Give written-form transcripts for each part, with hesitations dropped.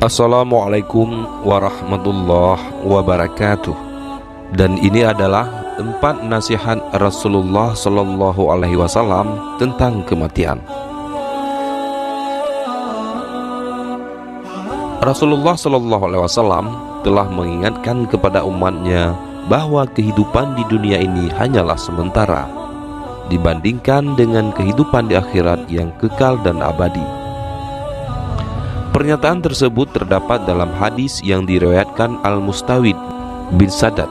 Assalamualaikum warahmatullahi wabarakatuh. Dan ini adalah 4 nasihat Rasulullah Sallallahu Alaihi Wasallam tentang kematian. Rasulullah Sallallahu Alaihi Wasallam telah mengingatkan kepada umatnya bahwa kehidupan di dunia ini hanyalah sementara dibandingkan dengan kehidupan di akhirat yang kekal dan abadi. Pernyataan tersebut terdapat dalam hadis yang diriwayatkan Al-Mustawid bin Sadad,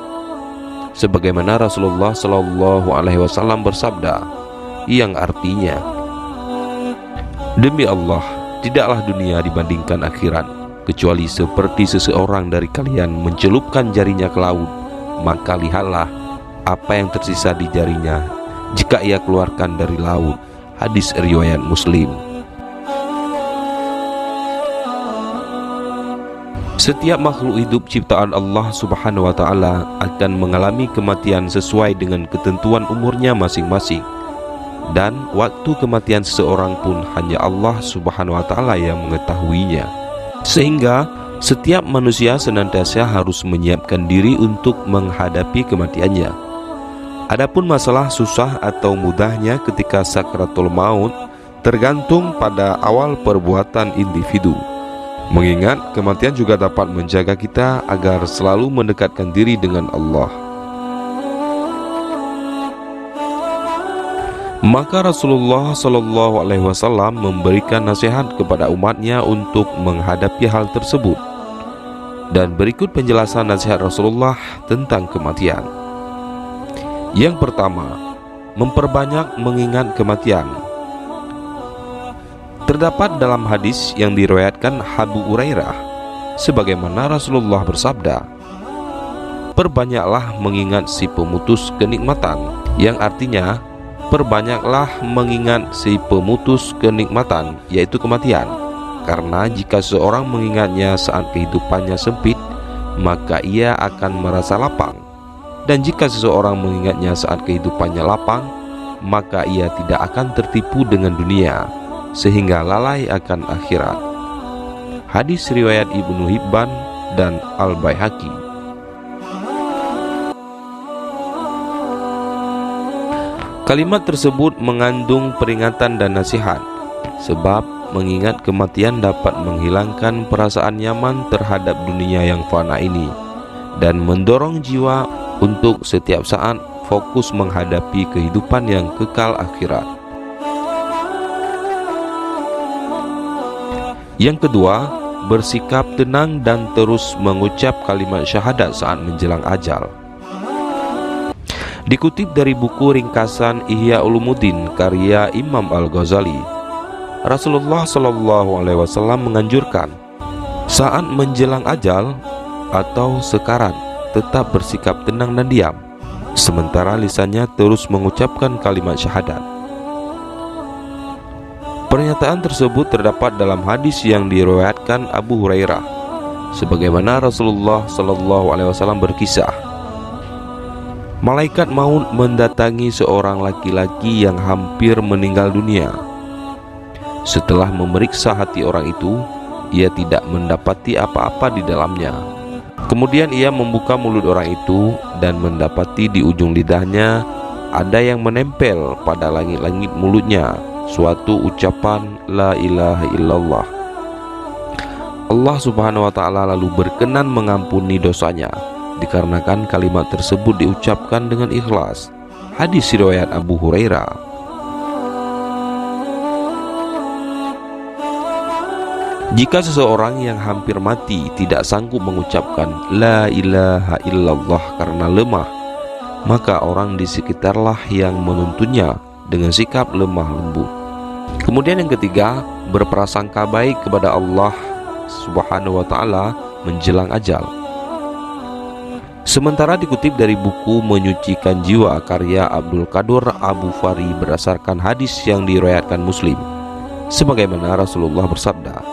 sebagaimana Rasulullah Shallallahu Alaihi Wasallam bersabda, yang artinya, demi Allah, tidaklah dunia dibandingkan akhirat, kecuali seperti seseorang dari kalian mencelupkan jarinya ke laut, maka lihatlah apa yang tersisa di jarinya jika ia keluarkan dari laut. Hadis riwayat Muslim. Setiap makhluk hidup ciptaan Allah Subhanahu wa Ta'ala akan mengalami kematian sesuai dengan ketentuan umurnya masing-masing, dan waktu kematian seseorang pun hanya Allah Subhanahu wa Ta'ala yang mengetahuinya. Sehingga setiap manusia senantiasa harus menyiapkan diri untuk menghadapi kematiannya. Adapun masalah susah atau mudahnya ketika sakratul maut tergantung pada awal perbuatan individu. Mengingat kematian juga dapat menjaga kita agar selalu mendekatkan diri dengan Allah. Maka Rasulullah Shallallahu Alaihi Wasallam memberikan nasihat kepada umatnya untuk menghadapi hal tersebut. Dan berikut penjelasan nasihat Rasulullah tentang kematian. Yang pertama, memperbanyak mengingat kematian. Terdapat dalam hadis yang diriwayatkan Abu Hurairah, sebagaimana Rasulullah bersabda, perbanyaklah mengingat si pemutus kenikmatan, yang artinya perbanyaklah mengingat si pemutus kenikmatan, yaitu kematian. Karena jika seorang mengingatnya saat kehidupannya sempit, maka ia akan merasa lapang. Dan jika seseorang mengingatnya saat kehidupannya lapang, maka ia tidak akan tertipu dengan dunia, sehingga lalai akan akhirat. Hadis riwayat Ibnu Hibban dan Al-Baihaqi. Kalimat tersebut mengandung peringatan dan nasihat, sebab mengingat kematian dapat menghilangkan perasaan nyaman terhadap dunia yang fana ini, dan mendorong jiwa untuk setiap saat fokus menghadapi kehidupan yang kekal akhirat. Yang kedua, bersikap tenang dan terus mengucap kalimat syahadat saat menjelang ajal. Dikutip dari buku ringkasan Ihya Ulumuddin karya Imam Al-Ghazali, Rasulullah Shallallahu Alaihi Wasallam menganjurkan saat menjelang ajal atau sekarat tetap bersikap tenang dan diam, sementara lisannya terus mengucapkan kalimat syahadat. Pernyataan tersebut terdapat dalam hadis yang diriwayatkan Abu Hurairah, sebagaimana Rasulullah Shallallahu Alaihi Wasallam berkisah, malaikat maut mendatangi seorang laki-laki yang hampir meninggal dunia. Setelah memeriksa hati orang itu, ia tidak mendapati apa-apa di dalamnya. Kemudian ia membuka mulut orang itu dan mendapati di ujung lidahnya ada yang menempel pada langit-langit mulutnya, suatu ucapan la ilaha illallah. Allah Subhanahu wa Ta'ala lalu berkenan mengampuni dosanya dikarenakan kalimat tersebut diucapkan dengan ikhlas. Hadis riwayat Abu Hurairah. Jika seseorang yang hampir mati tidak sanggup mengucapkan la ilaha illallah karena lemah, maka orang di sekitarlah yang menuntunnya dengan sikap lemah lembut. Kemudian yang ketiga, berprasangka baik kepada Allah Subhanahu wa Ta'ala menjelang ajal. Sementara dikutip dari buku Menyucikan Jiwa karya Abdul Qadir Abu Fari berdasarkan hadis yang diriwayatkan Muslim, sebagaimana Rasulullah bersabda,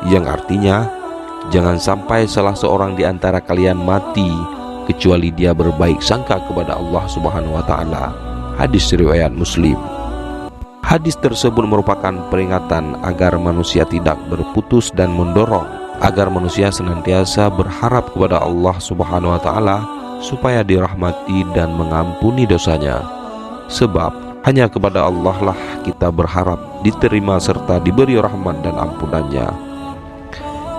yang artinya, jangan sampai salah seorang di antara kalian mati kecuali dia berbaik sangka kepada Allah Subhanahu wa Ta'ala. Hadis riwayat Muslim. Hadis tersebut merupakan peringatan agar manusia tidak berputus dan mendorong agar manusia senantiasa berharap kepada Allah Subhanahu wa taala supaya dirahmati dan mengampuni dosanya. Sebab hanya kepada Allah lah kita berharap diterima serta diberi rahmat dan ampunannya.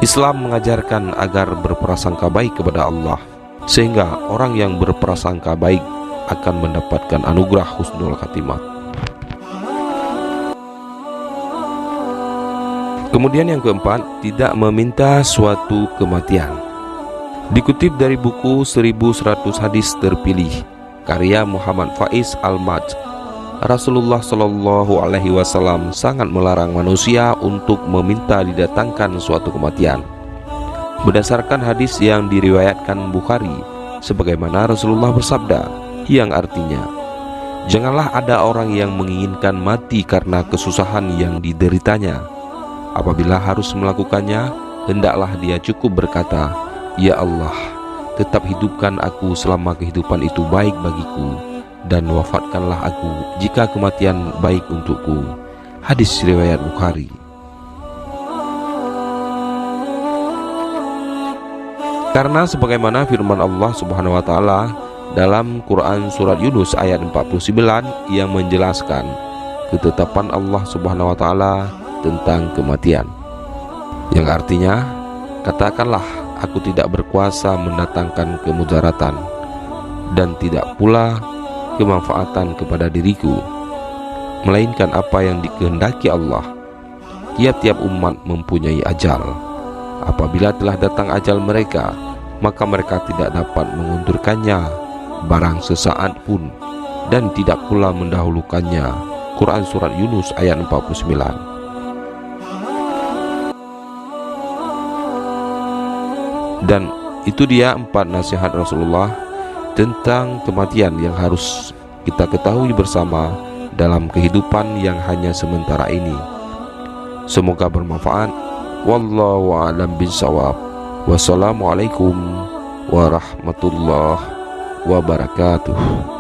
Islam mengajarkan agar berprasangka baik kepada Allah, sehingga orang yang berprasangka baik akan mendapatkan anugerah husnul khatimah. Kemudian yang keempat, tidak meminta suatu kematian. Dikutip dari buku 1100 hadis terpilih karya Muhammad Faiz Al-Majd, Rasulullah Shallallahu Alaihi Wasallam sangat melarang manusia untuk meminta didatangkan suatu kematian. Berdasarkan hadis yang diriwayatkan Bukhari, sebagaimana Rasulullah bersabda, yang artinya, janganlah ada orang yang menginginkan mati karena kesusahan yang dideritanya. Apabila harus melakukannya, hendaklah dia cukup berkata, "Ya Allah, tetap hidupkan aku selama kehidupan itu baik bagiku, dan wafatkanlah aku jika kematian baik untukku." Hadis riwayat Bukhari. Karena sebagaimana firman Allah Subhanahu wa taala dalam Quran surat Yunus ayat 49 yang menjelaskan ketetapan Allah Subhanahu wa taala tentang kematian, yang artinya, katakanlah aku tidak berkuasa mendatangkan kemudaratan dan tidak pula kemanfaatan kepada diriku, melainkan apa yang dikehendaki Allah. Tiap-tiap umat mempunyai ajal. Apabila telah datang ajal mereka, maka mereka tidak dapat mengundurkannya barang sesaat pun, dan tidak pula mendahulukannya. Quran surat Yunus ayat 49. Dan itu dia 4 nasihat Rasulullah tentang kematian yang harus kita ketahui bersama dalam kehidupan yang hanya sementara ini. Semoga bermanfaat. Wallahu a'lam bishawab. Wassalamualaikum warahmatullahi wabarakatuh.